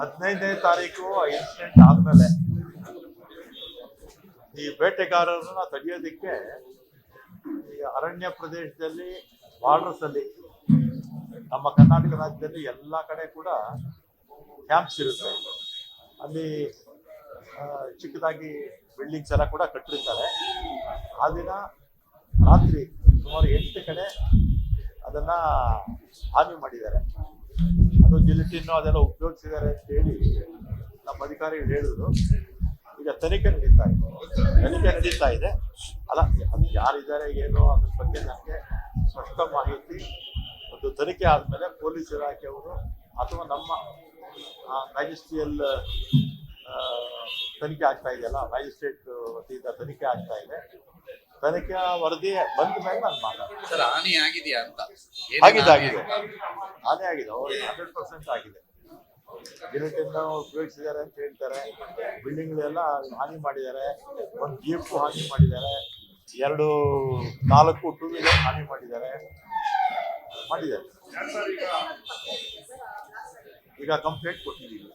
15ನೇ ತಾರೀಕು ಇನ್ಸಿಡೆಂಟ್ ಆದ್ಮೇಲೆ ಈ ಬೇಟೆಗಾರರನ್ನ ತಡೆಯೋದಿಕ್ಕೆ ಈ ಅರಣ್ಯ ಪ್ರದೇಶದಲ್ಲಿ ಬಾರ್ಡರ್ಸ್ ಅಲ್ಲಿ ನಮ್ಮ ಕರ್ನಾಟಕ ರಾಜ್ಯದಲ್ಲಿ ಎಲ್ಲ ಕಡೆ ಕೂಡ ಕ್ಯಾಂಪ್ಸ್ ಇರುತ್ತೆ. ಅಲ್ಲಿ ಚಿಕ್ಕದಾಗಿ ಬಿಲ್ಡಿಂಗ್ಸ್ ಎಲ್ಲ ಕೂಡ ಕಟ್ಟಿರ್ತಾರೆ. ಆ ದಿನ ರಾತ್ರಿ ಸುಮಾರು 8 ಕಡೆ ಅದನ್ನ ಹಾನಿ ಮಾಡಿದ್ದಾರೆ. ಅದು ಜಿಲಿಟಿನ್ನು ಅದೆಲ್ಲ ಉಪಯೋಗಿಸಿದ್ದಾರೆ ಅಂತ ಹೇಳಿ ನಮ್ಮ ಅಧಿಕಾರಿಗಳು ಹೇಳಿದ್ರು. ಈಗ ತನಿಖೆ ನಡೀತಾ ಇದೆ. ಅಲ್ಲ, ಅದು ಯಾರಿದ್ದಾರೆ ಏನು ಅದ್ರ ಬಗ್ಗೆ ನನಗೆ ಸ್ಪಷ್ಟ ಮಾಹಿತಿ ಒಂದು ತನಿಖೆ ಆದಮೇಲೆ ಪೊಲೀಸ್ ಇಲಾಖೆಯವರು ಅಥವಾ ನಮ್ಮ ಮ್ಯಾಜಿಸ್ಟ್ರಿಯಲ್ ತನಿಖೆ ಆಗ್ತಾ ಇದೆಯಲ್ಲ, ಮ್ಯಾಜಿಸ್ಟ್ರೇಟ್ ವತಿಯಿಂದ ತನಿಖೆ ಆಗ್ತಾ ಇದೆ. ತನಿಖೆ ವರದಿ ಬಂದ ಮೇಲೆ ನಾನು ಮಾತಾಡ್ತೀನಿ. ಸರ್, ಹಾನಿ ಆಗಿದೆಯಾ ಅಂತ? ಆಗಿದೆ ಹಾನಿ ಆಗಿದೆ, 100% ಆಗಿದೆ. ಜಿಲೆಟಿನ್ನು ಉಪಯೋಗಿಸಿದ್ದಾರೆ ಅಂತ ಹೇಳ್ತಾರೆ. ಬಿಲ್ಡಿಂಗ್ಗಳೆಲ್ಲ ಹಾನಿ ಮಾಡಿದ್ದಾರೆ. ಒಂದು ಜೀಪು ಹಾನಿ ಮಾಡಿದ್ದಾರೆ. 4 ಟೂ ವೀಲರ್ ಹಾನಿ ಮಾಡಿದ್ದಾರೆ. ಈಗ ಕಂಪ್ಲೇಂಟ್ ಕೊಟ್ಟಿದ್ದೀವಿ.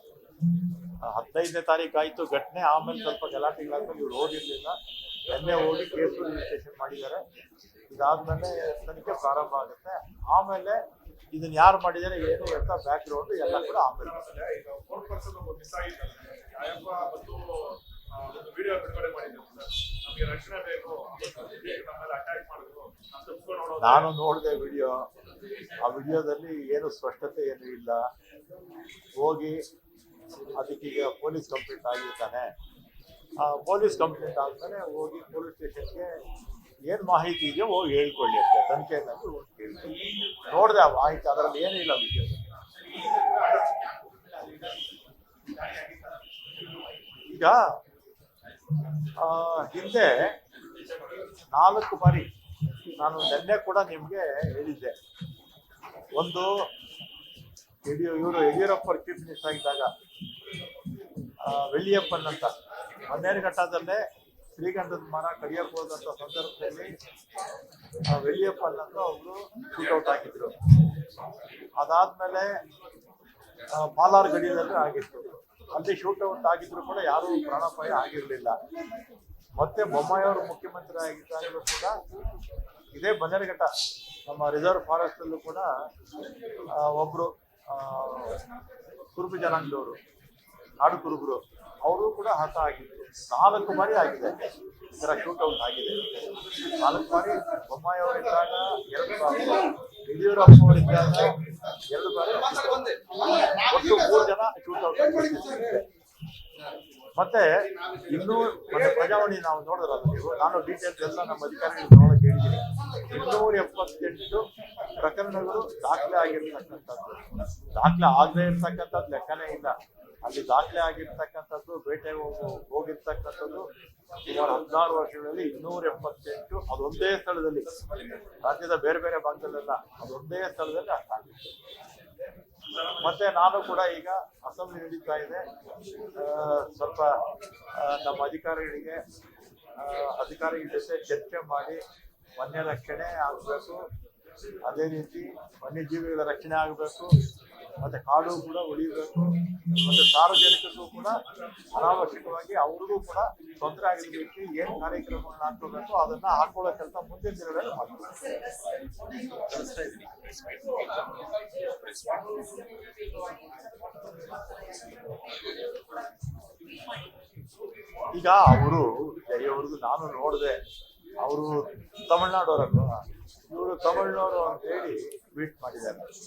15ನೇ ತಾರೀಕು ಆಯಿತು ಘಟನೆ. ಆಮೇಲೆ ಸ್ವಲ್ಪ ಗಲಾಟೆಗಳಾದ್ಮೇಲೆ ಇವ್ರು ಹೋಗಿರ್ಲಿಲ್ಲ. ನಿನ್ನೆ ಹೋಗಿ ಕೇಸು ರಿಜಿಸ್ಟ್ರೇಷನ್ ಮಾಡಿದ್ದಾರೆ. ಇದಾದ್ಮೇಲೆ ತನಿಖೆ ಪ್ರಾರಂಭ ಆಗುತ್ತೆ. ಆಮೇಲೆ ಇದನ್ನ ಯಾರು ಮಾಡಿದ್ದಾರೆ ಏನು ಅಂತ ಬ್ಯಾಕ್ ಗ್ರೌಂಡ್ ಎಲ್ಲ ಕೂಡ ಆಮೇಲೆ ನಾನು ನೋಡಿದೆ ವಿಡಿಯೋ. ಆ ವಿಡಿಯೋದಲ್ಲಿ ಏನು ಸ್ಪಷ್ಟತೆ ಏನು ಇಲ್ಲ. ಹೋಗಿ ಅದಕ್ಕೀಗ ಪೊಲೀಸ್ ಕಂಪ್ಲೇಂಟ್ ಆಗಿರ್ತಾನೆ. ಪೊಲೀಸ್ ಕಂಪ್ಲೇಂಟ್ ಆದ್ಮೇಲೆ ಹೋಗಿ ಪೊಲೀಸ್ ಸ್ಟೇಷನ್ಗೆ ಏನು ಮಾಹಿತಿ ಇದೆಯೋ ಹೋಗಿ ಹೇಳ್ಕೊಳ್ಳಿ ಅಷ್ಟೇ. ತನಿಖೆಯಲ್ಲಿ ಕೇಳ್ತೀನಿ. ನೋಡಿದೆ ಆ ಮಾಹಿತಿ, ಅದರಲ್ಲಿ ಏನೂ ಇಲ್ಲ ವಿಡಿಯೋ. ಈಗ ಹಿಂದೆ 4 ಬಾರಿ ನಾನು ನಿನ್ನೆ ಕೂಡ ನಿಮಗೆ ಹೇಳಿದ್ದೆ. ಒಂದು ಯಡಿಯೂರಪ್ಪ ಚೀಫ್ ಮಿನಿಸ್ಟರ್ ಆಗಿದ್ದಾಗ ವೆಳ್ಳಿಯಪ್ಪನ್ ಅಂತ ಬನ್ನೇರುಘಟ್ಟದಲ್ಲೇ ಶ್ರೀಗಂಧದ ಮರ ಕಡಿಯಕ್ಕೆ ಹೋದಂಥ ಸಂದರ್ಭದಲ್ಲಿ ವೆಳ್ಳಿಯಪ್ಪನ್ ಅಂತ ಅವರು ಶೂಟೌಟ್ ಆಗಿದ್ರು. ಅದಾದ್ಮೇಲೆ ಪಾಲಾರ್ ಗಡಿಯಲ್ಲಿ ಆಗಿತ್ತು. ಅಲ್ಲಿ ಶೂಟೌಟ್ ಆಗಿದ್ರು ಕೂಡ ಯಾರೂ ಪ್ರಾಣಾಪಾಯ ಆಗಿರಲಿಲ್ಲ. ಮತ್ತೆ ಬೊಮ್ಮಾಯಿಯವರು ಮುಖ್ಯಮಂತ್ರಿ ಆಗಿದ್ದಾಗಲೂ ಕೂಡ ಇದೇ ಬನ್ನೇರುಘಟ್ಟ ನಮ್ಮ ರಿಸರ್ವ್ ಫಾರೆಸ್ಟ್ ಅಲ್ಲೂ ಕೂಡ ಒಬ್ರು ಕುರುಬು ಜನಾಂಗದವರು, ನಾಡು ಕುರುಬರು, ಅವರು ಕೂಡ ಹತ ಆಗಿದ್ರು. 4 ಬಾರಿ ಆಗಿದೆ ಈ ಥರ ಶೂಟೌಟ್ ಆಗಿದೆ. 4 ಬಾರಿ ಬೊಮ್ಮಾಯಿ ಅವರಿದ್ದಾಗ 2 ಬಾರಿ, ಯಡಿಯೂರಪ್ಪ ಅವರಿದ್ದಾಗ 2 ಬಾರಿ, ಒಟ್ಟು 3 ಜನ ಶೂಟೌಟ್ ಆಗಿದ್ದಾರೆ. ಮತ್ತೆ ಇನ್ನೂ ಮೊನ್ನೆ ಪ್ರಜಾವಾಣಿ ನಾವು ನೋಡಿದ್ರಲ್ಲ ನೀವು, ನಾನು ಡೀಟೇಲ್ಸ್ ಎಲ್ಲ ನಮ್ಮ ಅಧಿಕಾರಿಗಳು ನೋಡಕ್ಕೆ ಹೇಳಿದ್ದೀನಿ. 278 ಪ್ರಕರಣಗಳು ದಾಖಲೆ ಆಗಿರ್ತಕ್ಕಂಥದ್ದು. ದಾಖಲೆ ಆಗದೆ ಇರ್ತಕ್ಕಂಥದ್ದು ಲೆಕ್ಕನೇ ಇಲ್ಲ. ಅಲ್ಲಿ ದಾಖಲೆ ಆಗಿರ್ತಕ್ಕಂಥದ್ದು, ಬೇಟೆ ಹೋಗಿರ್ತಕ್ಕಂಥದ್ದು ಸುಮಾರು 16 ವರ್ಷಗಳಲ್ಲಿ 278. ಅದೊಂದೇ ಸ್ಥಳದಲ್ಲಿ, ರಾಜ್ಯದ ಬೇರೆ ಬೇರೆ ಭಾಗದಲ್ಲೆಲ್ಲ ಅದೊಂದೇ ಸ್ಥಳದಲ್ಲಿ ಅಷ್ಟಾಗಿತ್ತು. ಮತ್ತೆ ನಾನು ಕೂಡ ಈಗ ಅಸೆಂಬ್ಲಿ ನಡೀತಾ ಇದೆ. ಸ್ವಲ್ಪ ನಮ್ಮ ಅಧಿಕಾರಿಗಳ ಜೊತೆ ಚರ್ಚೆ ಮಾಡಿ ವನ್ಯ ರಕ್ಷಣೆ ಆಗಬೇಕು, ಅದೇ ರೀತಿ ವನ್ಯಜೀವಿಗಳ ರಕ್ಷಣೆ ಆಗಬೇಕು, ಮತ್ತೆ ಕಾಡು ಕೂಡ ಉಳಿಬೇಕು, ಮತ್ತೆ ಸಾರ್ವಜನಿಕರಿಗೂ ಕೂಡ ಅನಾವಶ್ಯಕವಾಗಿ ಅವ್ರಿಗೂ ಕೂಡ ತೊಂದರೆ ಆಗಿದ ರೀತಿ ಏನು ಕಾರ್ಯಕ್ರಮಗಳನ್ನ ಹಾಕೋಬೇಕು ಅದನ್ನ ಹಾಕೊಳ್ಳೋ ಕೆಲಸ ಮುಂದಿನ ದಿನಗಳಲ್ಲಿ ಮಾಡ್ತೀವಿ. ಈಗ ಅವರು ಜೈಯವ್ರಿಗೂ ನಾನು ನೋಡಿದೆ. ಅವರು ತಮಿಳ್ನಾಡೋರಲ್ವ, ಇವರು ತಮಿಳ್ನವರು ಅಂತ ಹೇಳಿ ಟ್ವೀಟ್ ಮಾಡಿದ್ದಾರೆ.